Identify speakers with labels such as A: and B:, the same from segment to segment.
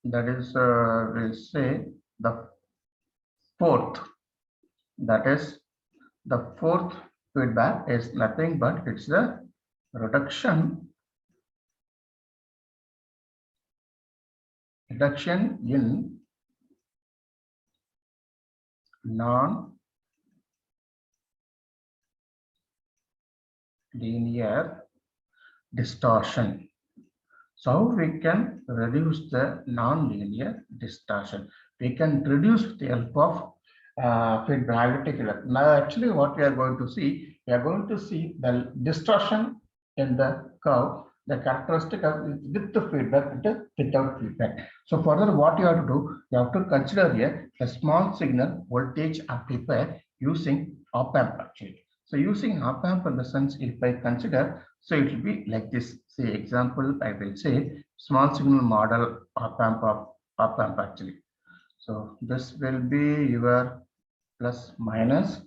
A: that is, we'll say the fourth, that is the fourth feedback is nothing but it's the reduction in non-linear distortion. So we can reduce the non-linear distortion. We can reduce with the help of feedback. Now, actually, what we are going to see, the distortion in the curve, the characteristic of with the feedback and without feedback. So further, what you have to do, you have to consider here a small signal voltage amplifier using op-amp actually. So using op-amp in the sense, if I consider, so it will be like this. Say example, I will say small signal model op-amp actually. So this will be your plus minus.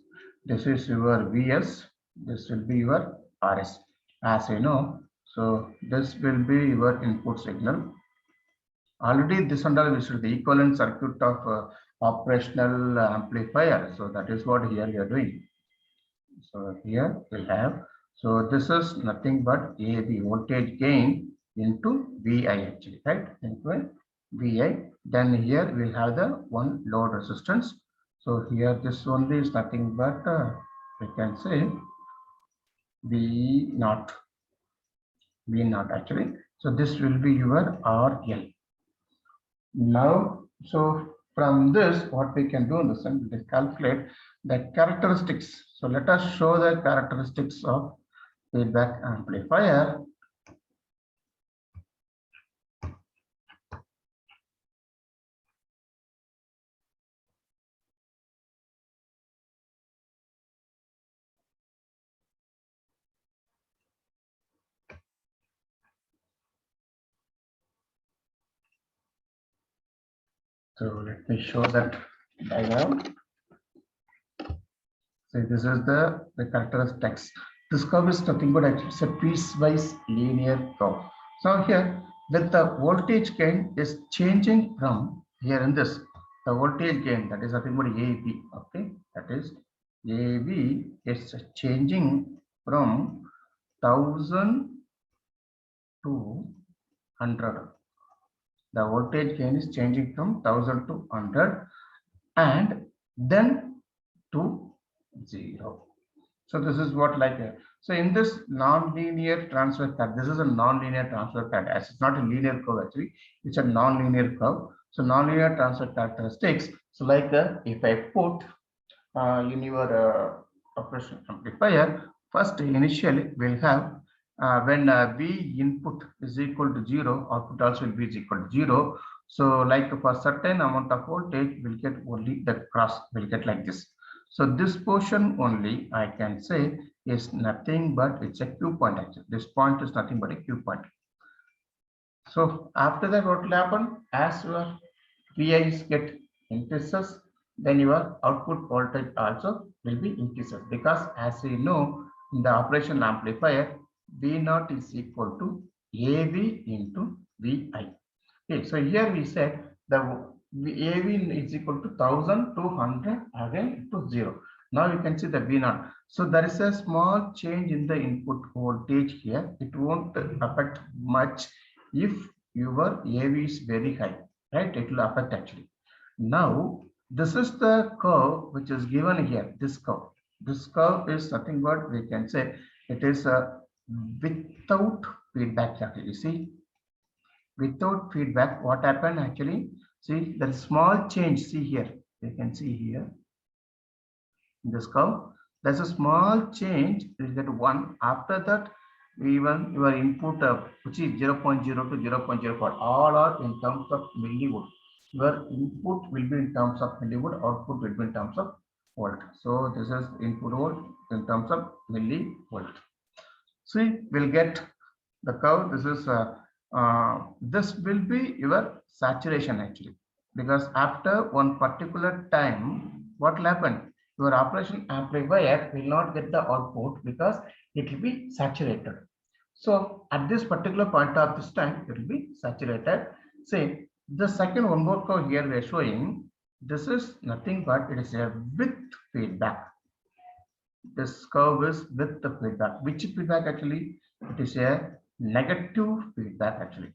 A: This is your Vs. This will be your Rs. As you know, so this will be your input signal. Already this and all is the equivalent circuit of operational amplifier. So that is what here you are doing. So here we'll have, so this is nothing but the voltage gain into Vi actually, right? Into Vi. Then here we'll have the one load resistance. So here this only is nothing but we can say V naught actually. So this will be your RL. Now, so from this, what we can do in the sense is calculate the characteristics. So let us show the characteristics of feedback amplifier. So let me show that diagram. So this is the characteristics. This curve is nothing but actually it's a piecewise linear curve. So here, with the voltage gain is changing from here in this, the voltage gain that is nothing but AV. Okay, that is AV is changing from 1000 to 100. The voltage gain is changing from 1000 to 100 and then to 0. So this is what like a, so in this non-linear transfer path, this is a non-linear transfer path. As it's not a linear curve actually, it's a non-linear curve. So non-linear transfer characteristics. So like if I put in your operation amplifier, first initially we'll have when V input is equal to 0, output also will be equal to 0. So like for certain amount of voltage, we'll get only the cross will get like this. So this portion only I can say is nothing but it's a Q point actually. This point is nothing but a Q point. So after that, what will happen? As your VIs get increases, then your output voltage also will be increases because as we know in the operational amplifier, V naught is equal to AV into VI. Okay, so here we said the AV is equal to 1200 again to 0. Now you can see the V naught. So there is a small change in the input voltage here. It won't affect much if your AV is very high, right? It will affect actually. Now, this is the curve which is given here, this curve. This curve is nothing but we can say it is without feedback actually. You see, without feedback, what happened actually? See, there is small change. See here, you can see here in this curve. There's a small change. You get 1. After that, even your input which is 0.0 to 0.04, all are in terms of millivolt. Your input will be in terms of millivolt, output will be in terms of volt. So this is input volt in terms of millivolt. See, we'll get the curve. This is this will be your saturation actually, because after one particular time, what will happen? Your operation amplifier will not get the output because it will be saturated. So at this particular point of this time, it will be saturated. Say The second one more curve here we are showing, this is nothing but it is a with feedback. This curve is with the feedback. Which feedback actually? It is a negative feedback actually.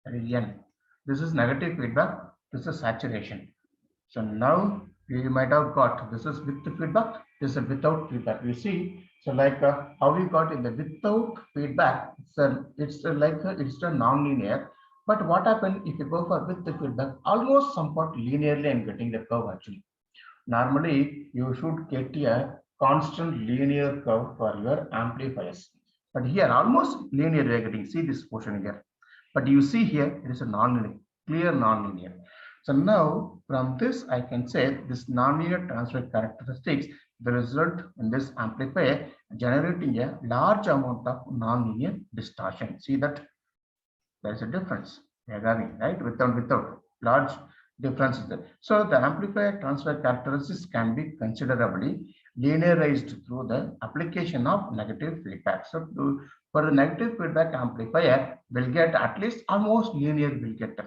A: Again, this is negative feedback. This is saturation. So now you might have got this is with the feedback. This is without feedback. You see, so like how we got in the without feedback. It's a non-linear. But what happened if you go for with the feedback? Almost somewhat linearly, I'm getting the curve actually. Normally, you should get a constant linear curve for your amplifiers. But here, almost linear we are getting. See this portion here. But you see here, it is a non-linear, clear non-linear. So now, from this, I can say this non-linear transfer characteristics, the result in this amplifier generating a large amount of non-linear distortion. See that there is a difference we are having, right? Without large differences there. So the amplifier transfer characteristics can be considerably linearized through the application of negative feedback. So for the negative feedback amplifier, will get at least almost linear will get.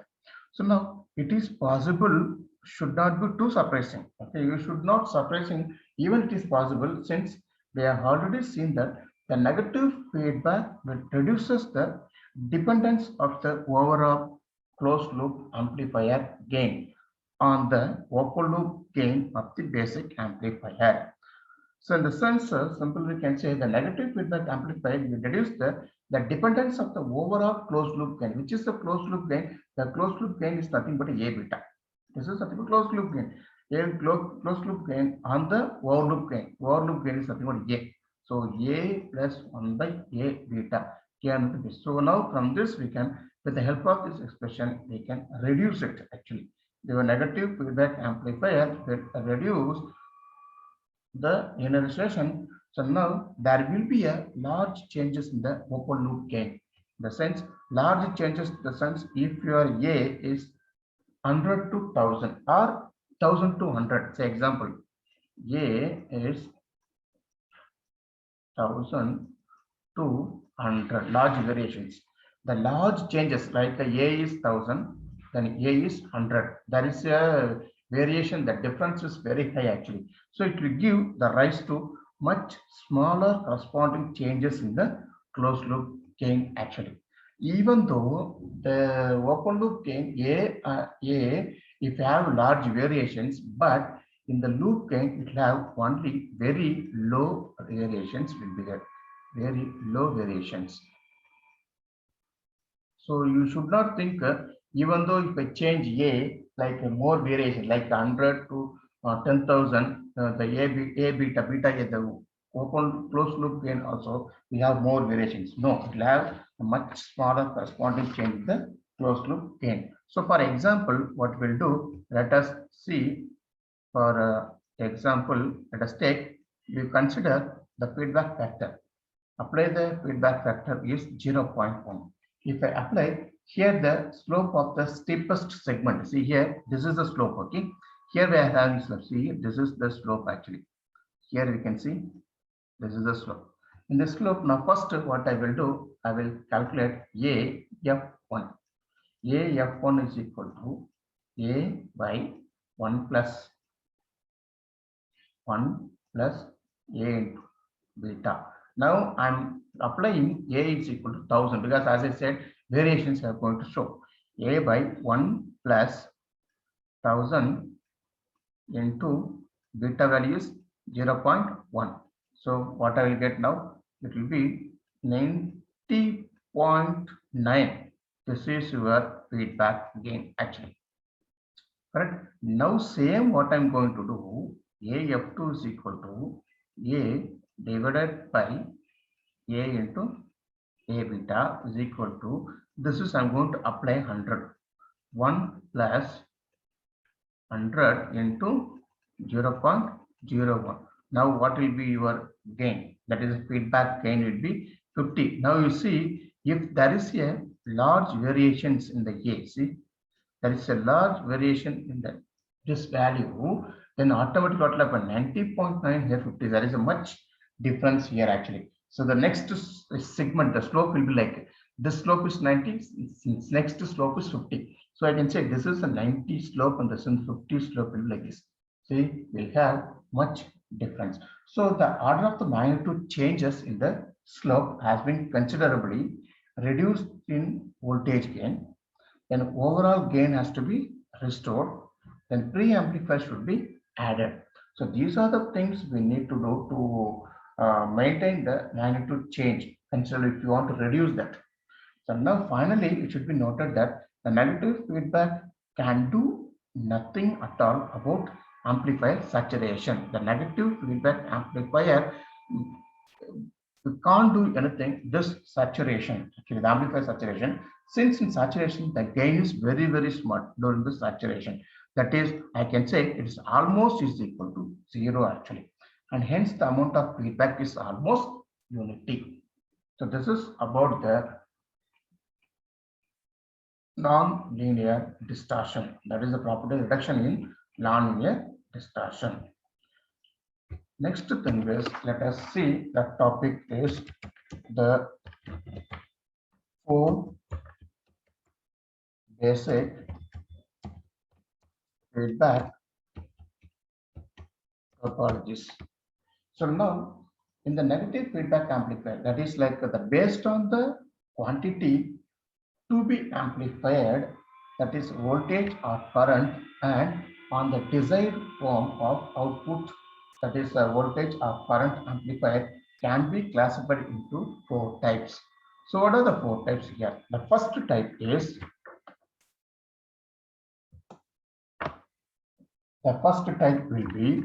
A: So now it is possible, should not be too surprising. Okay, you should not surprising, even it is possible, since we have already seen that the negative feedback reduces the dependence of the overall closed loop amplifier gain on the open loop gain of the basic amplifier. So in the sense, simply we can say the negative feedback amplifier will reduce the dependence of the overall closed loop gain. Which is the closed loop gain? The closed loop gain is nothing but a beta. This is nothing but closed loop gain. A closed loop gain on the over loop gain. Over loop gain is nothing but A. So A plus 1 by A beta. So now from this we can, with the help of this expression, we can reduce it actually. The negative feedback amplifier will reduce the linearization. So now there will be a large changes in the open loop gain. The sense large changes, the sense if your A is 100 to 1000 or 1000 to 100. Say example, A is 1000 to 100, large variations. The large changes like A is 1000, then A is 100. There is a variation, the difference is very high actually. So it will give the rise to much smaller corresponding changes in the closed loop gain actually. Even though the open loop gain A, if you have large variations, but in the loop gain it will have only very low variations will be there. Very low variations. So you should not think, even though if I change A, like more variation, like 100 to 10,000, the A beta, the open closed loop gain also, we have more variations. No, it will have a much smaller corresponding change in the closed loop gain. So for example, what we'll do, let us see for example, let us take, we consider the feedback factor. Apply the feedback factor is 0.1. If I apply here the slope of the steepest segment, see here, this is the slope, okay? Here we are having slope, see, this is the slope actually. Here we can see, this is the slope. In the slope, now first what I will do, I will calculate AF1. AF1 is equal to A by 1 plus 1 plus A into beta. Now I'm applying A is equal to 1000 because as I said, variations are going to show. A by 1 plus 1000 into beta value is 0.1. So what I will get now, it will be 90.9. This is your feedback gain actually. Correct. Now same what I'm going to do, AF2 is equal to A divided by A into A beta is equal to, this is I'm going to apply 100. 1 plus 100 into 0.01. Now what will be your gain? That is feedback gain will be 50. Now you see, if there is a large variations in the A, see, there is a large variation in this value, then automatically what will happen? 90.9 here 50. There is a much difference here actually. So the next segment, the slope will be like This slope is 90, since next slope is 50. So I can say this is a 90 slope and this is 50 slope will be like this. See, we'll have much difference. So the order of the magnitude changes in the slope has been considerably reduced in voltage gain. Then overall gain has to be restored. Then preamplifier should be added. So these are the things we need to do to maintain the magnitude change. Consider if you want to reduce that. So now finally it should be noted that the negative feedback can do nothing at all about amplifier saturation. The negative feedback amplifier, we can't do anything. This saturation, actually the amplifier saturation, since in saturation the gain is very small during the saturation. That is, I can say it is almost is equal to 0 actually, and hence the amount of feedback is almost unity. So this is about the non-linear distortion. That is the property reduction in non-linear distortion. Next thing is, let us see, the topic is the 4 basic feedback topologies. So now in the negative feedback amplifier, that is like based on the quantity to be amplified, that is voltage or current, and on the desired form of output, that is voltage or current amplified, can be classified into 4 types. So what are the 4 types here? The first type is, will be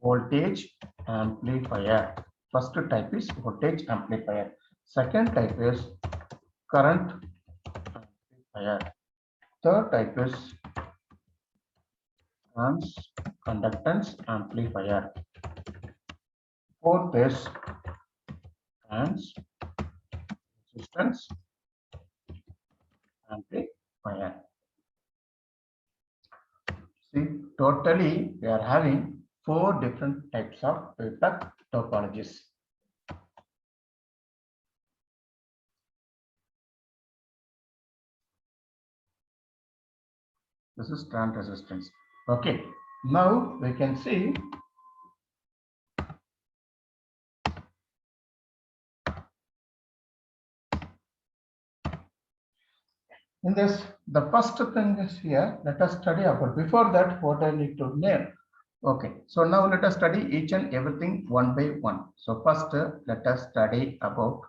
A: voltage amplifier. First type is voltage amplifier. Second type is current amplifier. Third type is conductance amplifier. Fourth is resistance amplifier. See, totally we are having 4 different types of feedback topologies. This is current resistance. Okay, now we can see in this, the first thing is here, let us study about. Before that, what I need to name. Okay, so now let us study each and everything one by one. So first, let us study about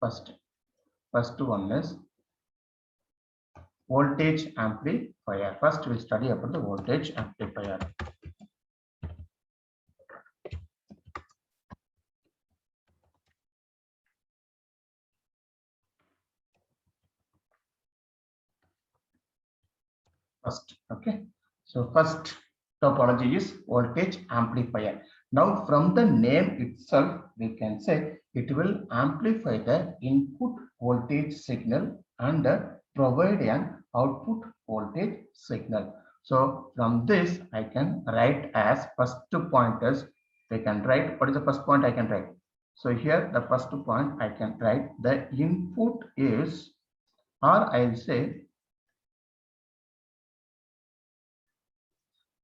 A: first one is voltage amplifier. First, we study about the voltage amplifier. First, okay. So first topology is voltage amplifier. Now from the name itself, we can say it will amplify the input voltage signal and provide an output voltage signal. So from this, I can write as first point is, we can write, what is the first point I can write? So here the first point I can write, the input is, or I'll say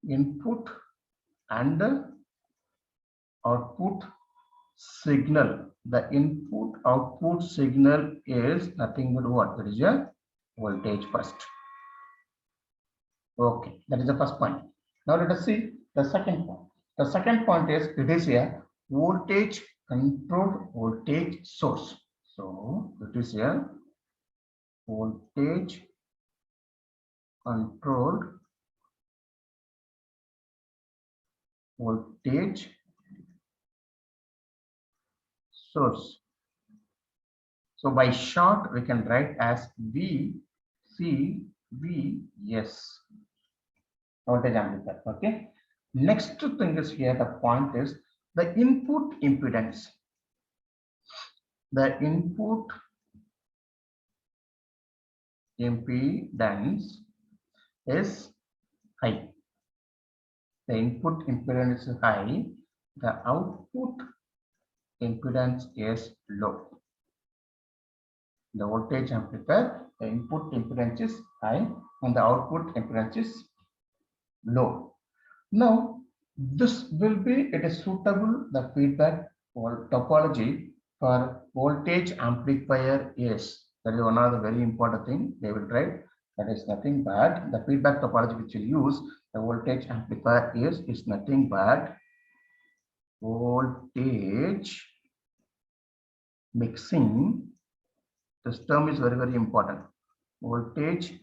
A: input and output signal. The input output signal is nothing but what? That is a voltage first. Okay, that is the first point. Now let us see the second point. The second point is, it is a voltage controlled voltage source. So it is a voltage controlled voltage source. So by short, we can write as VCVS, voltage amplifier. Okay. Next thing is here, the point is the input impedance. The input impedance is high. The input impedance is high. The output impedance is low. The voltage amplifier, the input impedance is high and the output impedance is low. Now, this will be, it is suitable, the feedback or topology for voltage amplifier is. That is one of the very important thing they will write. That is nothing but the feedback topology which will use the voltage amplifier is nothing but voltage mixing. This term is very, very important. Voltage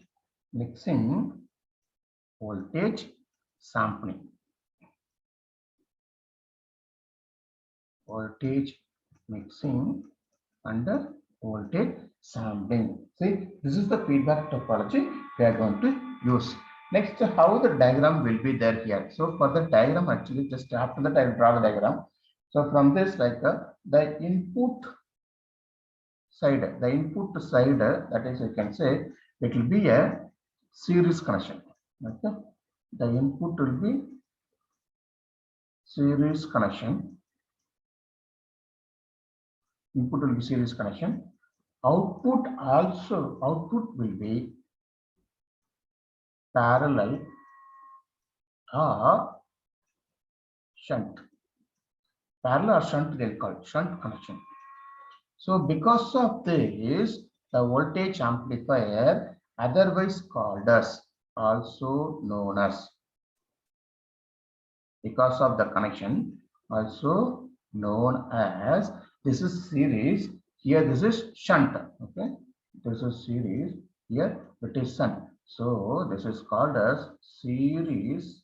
A: mixing, voltage sampling. Voltage mixing under voltage sampling. See, this is the feedback topology we are going to use. Next, how the diagram will be there here. So for the diagram, actually, just after that I will draw the diagram. So from this, like the input side, that is, you can say it will be a series connection. Okay, the input will be series connection. Input will be series connection. Output will be parallel or shunt. Parallel or shunt, they'll call it shunt connection. So because of this, the voltage amplifier, otherwise called as, also known as, because of the connection, also known as, this is series, here this is shunt. Okay, this is series, here it is shunt. So this is called as series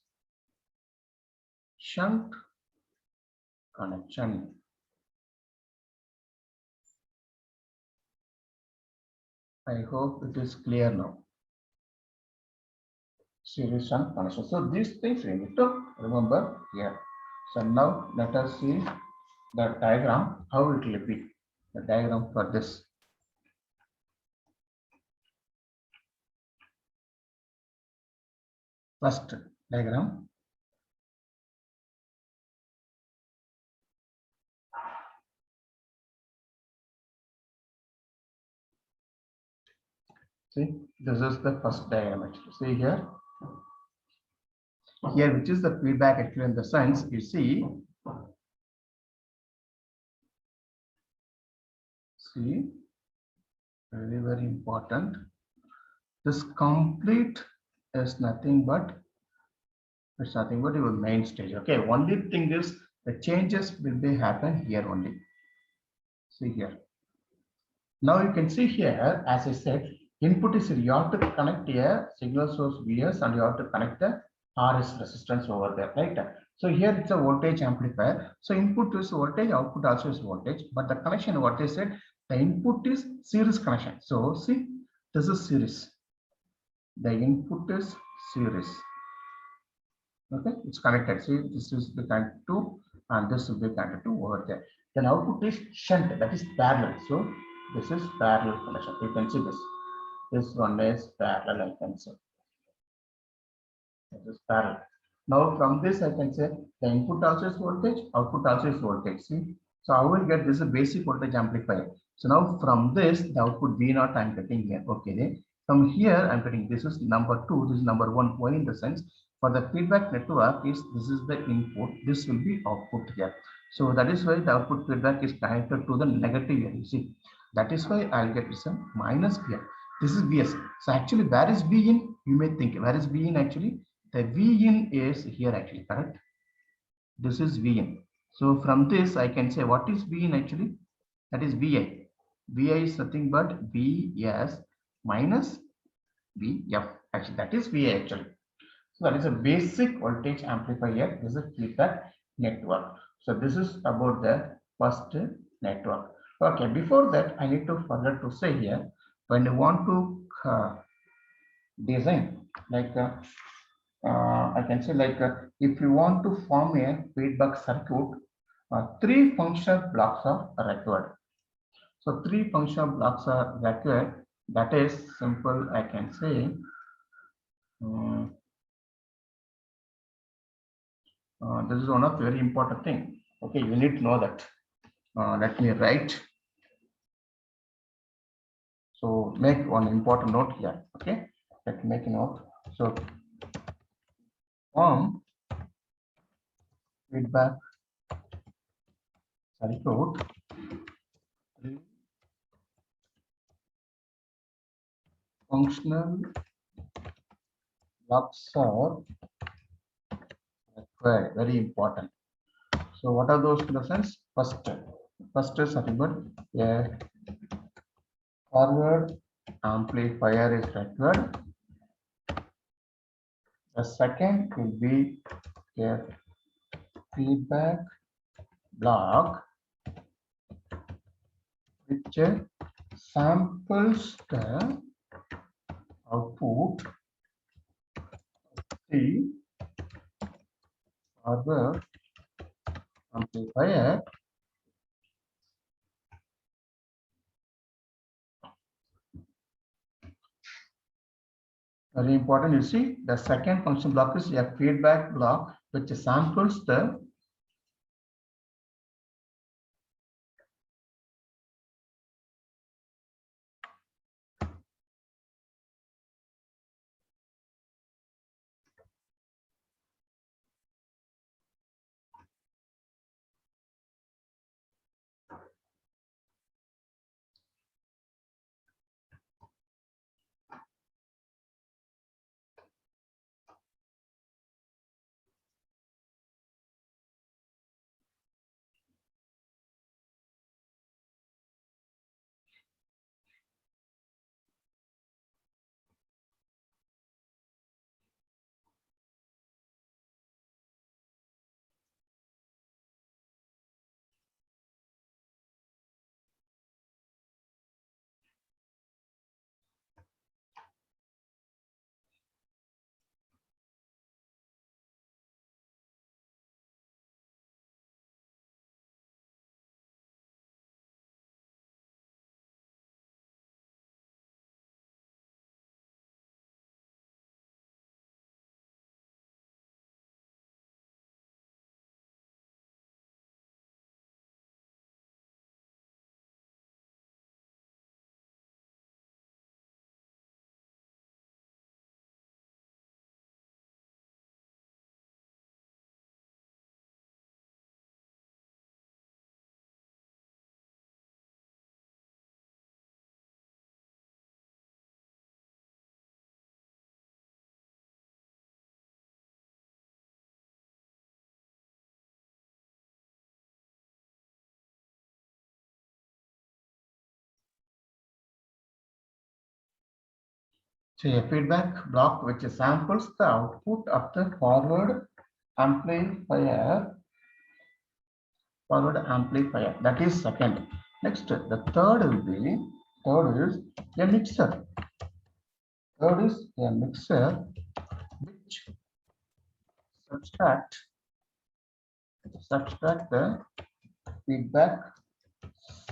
A: shunt connection. I hope it is clear now. Series shunt connection. So these things we need to remember here. So now let us see the diagram, how it will be. The diagram for this. First diagram. See, this is the first diagram actually. See here. Here, which is the feedback actually in the sense, you see, very, very important. This complete is nothing but, it's nothing but your main stage. Okay, only thing is the changes will be happen here only. See here. Now you can see here, as I said, input is you have to connect a signal source Vs and you have to connect the RS resistance over there, right? So here it's a voltage amplifier. So input is voltage, output also is voltage, but the connection, what they said, the input is series connection. So see, this is series. The input is series. Okay, it's connected. See, this is the connected to, and this will be connected to over there. Then output is shunt, that is parallel. So this is parallel connection. You can see this. This one is parallel, I can say. This is parallel. Now from this, I can say the input also is voltage, output also is voltage. See, so I will get this is a basic voltage amplifier. So now from this, the output V0 I'm getting here. Okay, then from here I'm getting, this is number 2, this is number 1. Why in the sense, for the feedback network is, this is the input, this will be output here. So that is why the output feedback is connected to the negative here. You see, that is why I'll get this one minus here. This is Vs. So actually, where is V in? You may think, where is V in actually? The V in is here actually, correct? This is V in. So from this, I can say what is V in actually? That is Vi. Vi is nothing but Vs minus Vf. Actually, that is Vi actually. So that is a basic voltage amplifier. This is a feedback network. So this is about the first network. Okay, before that, I need to forget to say here, when you want to design, like I can say, like if you want to form a feedback circuit, 3 functional blocks are required. So 3 functional blocks are required. That is simple, I can say. This is one of very important thing. Okay, you need to know that. Let me write. So make one important note here. Okay, let me make a note. So form feedback circuit. Functional blocks are required. Very important. So what are those in the sense? First is nothing but a forward amplifier is required. The second will be a feedback block which samples the output the forward amplifier. Very important, you see, the second function block is a feedback block which samples the feedback block which samples the output of the forward amplifier. That is second. Next, the third is a mixer. Third is a mixer which subtract the feedback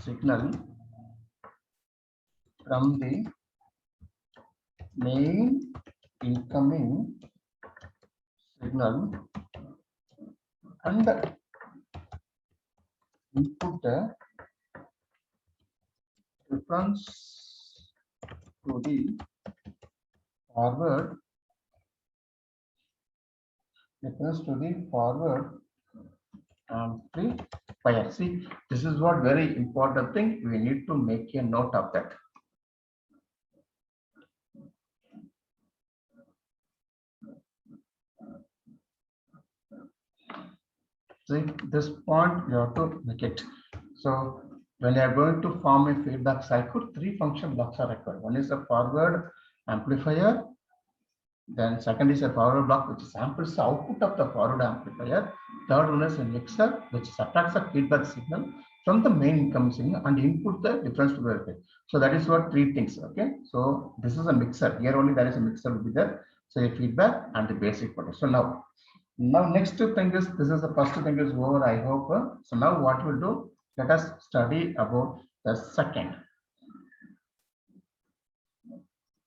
A: signal from the main incoming signal and input the difference to the forward amplifier. See, this is what very important thing. We need to make a note of that. See, this point you have to make it. So when you are going to form a feedback cycle, three function blocks are required. One is a forward amplifier. Then second is a forward block which samples the output of the forward amplifier. Third one is a mixer which subtracts the feedback signal from the main incoming signal and input the difference to the effect. So that is what three things. Okay. So this is a mixer. Here only there is a mixer will be there. So a feedback and the basic part. So now next thing is, this is the first thing is over, I hope. So now what we'll do, let us study about the second.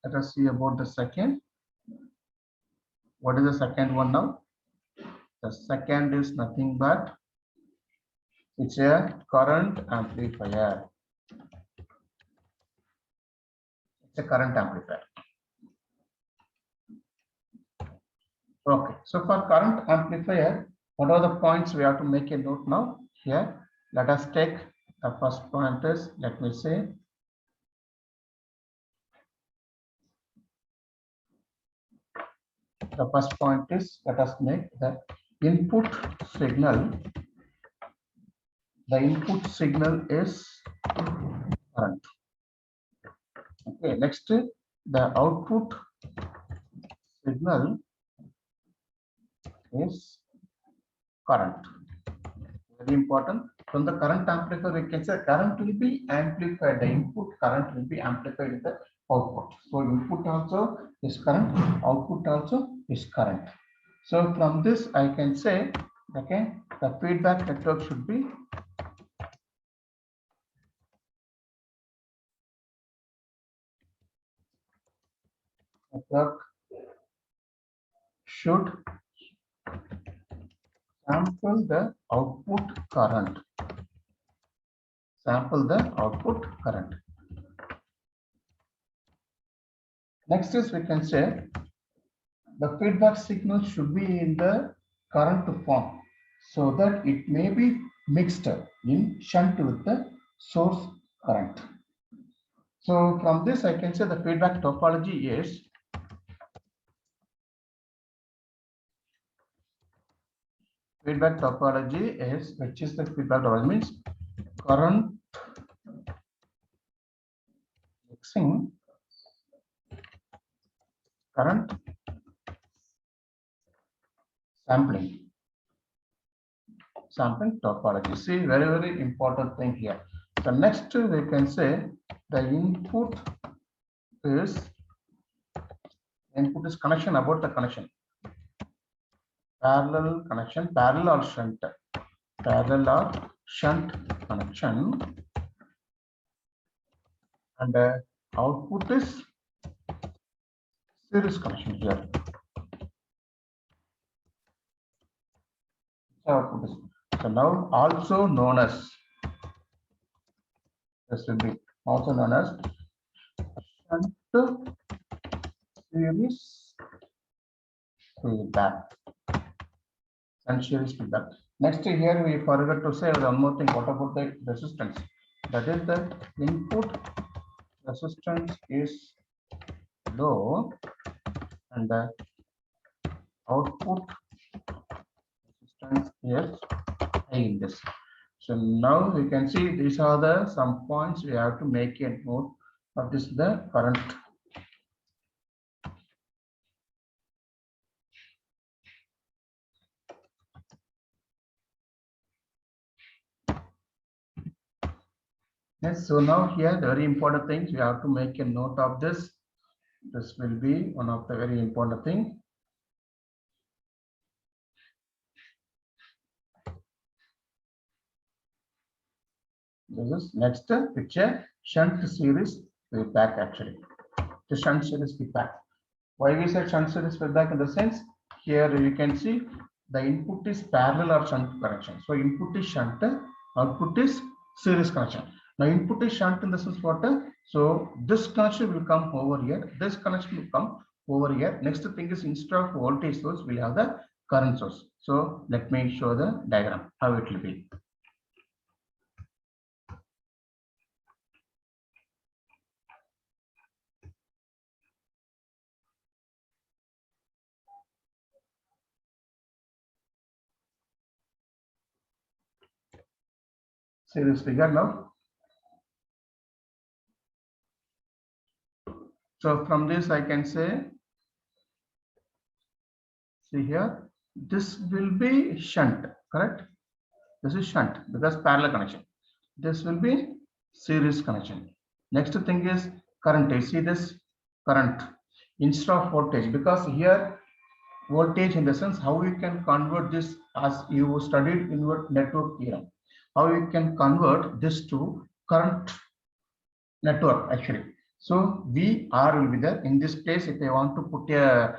A: Let us see about the second. What is the second one now? The second is nothing but It's a current amplifier. It's a current amplifier. Okay, so for current amplifier, what are the points we have to make a note now? Here, let us take the first point is, let me say, the first point is, let us make the input signal. The input signal is current. Okay, next, the output signal is current. Very important. From the current amplifier, we can say current will be amplified. The input current will be amplified with the output. So input also is current, output also is current. So from this, I can say, okay, the feedback network should be should sample the output current. Sample the output current. Next is, we can say the feedback signal should be in the current form so that it may be mixed in shunt with the source current. So from this, I can say the feedback topology is which is the feedback topology means current mixing, current sampling topology. See, very important thing here. So next we can say the input is connection, about the connection, parallel connection, parallel or shunt connection, and output is series connection here. Output is, so now also known as, this will be also known as shunt series feedback. And series feedback. Next here we forgot to say one more thing. What about the resistance? That is the input resistance is low and the output resistance is high in this. So now we can see these are the some points we have to make a note of this, the current. Yes, so now here the very important things we have to make a note of this. This will be one of the very important thing. This is next picture, shunt series feedback. Actually, the shunt series feedback. Why we said shunt series feedback? In the sense, here you can see the input is parallel or shunt connection. So input is shunt, output is series connection. Now input is shunt in the sense what? So this connection will come over here. This connection will come over here. Next thing is, instead of voltage source, we'll have the current source. So let me show the diagram how it will be. See this figure now. So from this I can say, see here, this will be shunt, correct? This is shunt because parallel connection. This will be series connection. Next thing is current. You see this current instead of voltage, because here voltage in the sense how you can convert this, as you studied in your network theorem, how you can convert this to current network actually. So VR will be there in this place. If I want to put a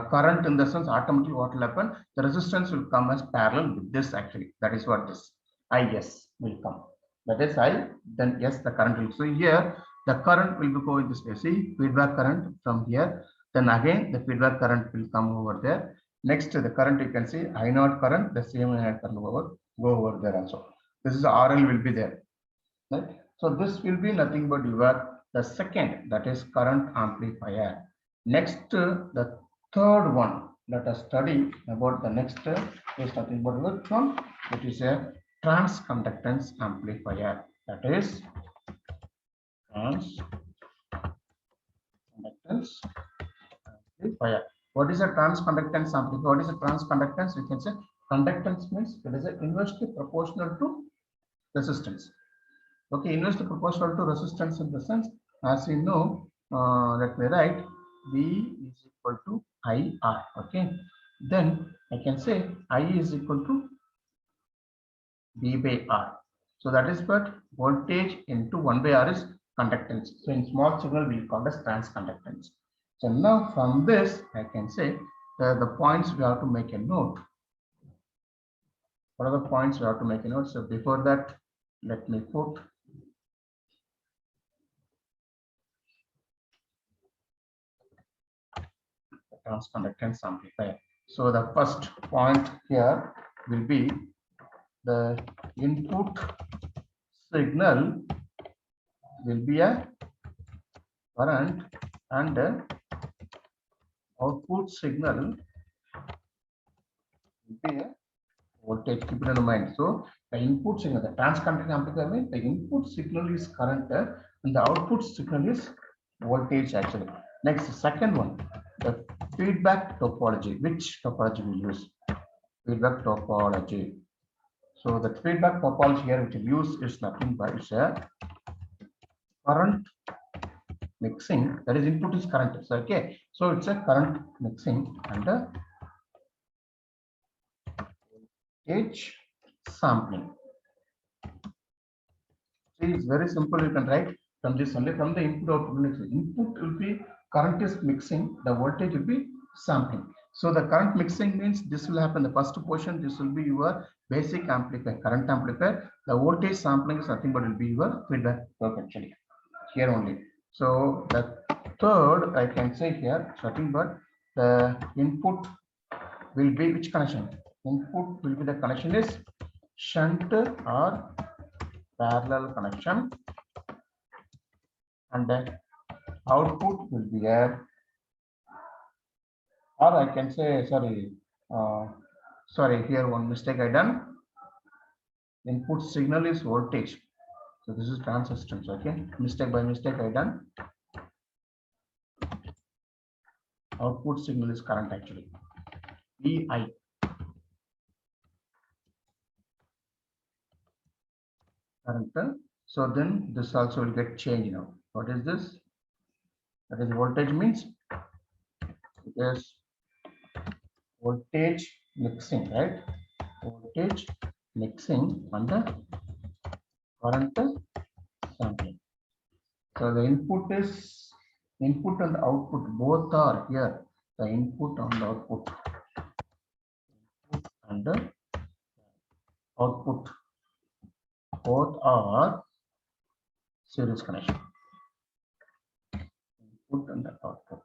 A: current in the sense, automatically what will happen, the resistance will come as parallel with this actually. That is what this. IS will come. That is I, then yes, the current will. So here the current will be going this way. See, feedback current from here. Then again the feedback current will come over there. Next to the current you can see I naught current, the same I naught current go over there also. This is RL will be there. Right? So this will be nothing but your the second, that is current amplifier. Next the third one, let us study about the next is nothing but what from, it is a transconductance amplifier. That is transconductance amplifier. What is a transconductance amplifier? What is a transconductance? You can say conductance means it is inversely proportional to resistance. Okay, inversely proportional to resistance in the sense, as we know, let me write V is equal to IR. Okay, then I can say I is equal to V by R. So that is what voltage into 1 by R is conductance. So in small signal we call as transconductance. So now from this I can say the points we have to make a note. What are the points we have to make a note? So before that, let me put transconductance amplifier. So the first point here will be the input signal will be a current and the output signal will be a voltage. Keep it in mind. So the input signal, the transconductance amplifier means the input signal is current and the output signal is voltage actually. Next, second one, the feedback topology. Which topology we use? Feedback topology. So the feedback topology here which we use is nothing but it's a current mixing. That is input is current. So okay, so it's a current mixing and a voltage sampling. See, it's very simple. You can write from this only, from the input output mixing. Input will be current is mixing, the voltage will be sampling. So the current mixing means this will happen the first portion. This will be your basic amplifier, current amplifier. The voltage sampling is nothing but will be your feedback curve actually here only. So the third I can say here nothing but the input will be which connection? Input will be the connection is shunt or parallel connection, and the output will be a, or I can say sorry, here one mistake I done. Input signal is voltage, so this is transistance. Okay, mistake by mistake I done. Output signal is current actually, VI. Current. So then this also will get changed now. What is this? That is voltage means it is voltage mixing, right? Voltage mixing and the current sampling. So the input and the output both are here. The input and the output, and the output both are series connection. Input and the output.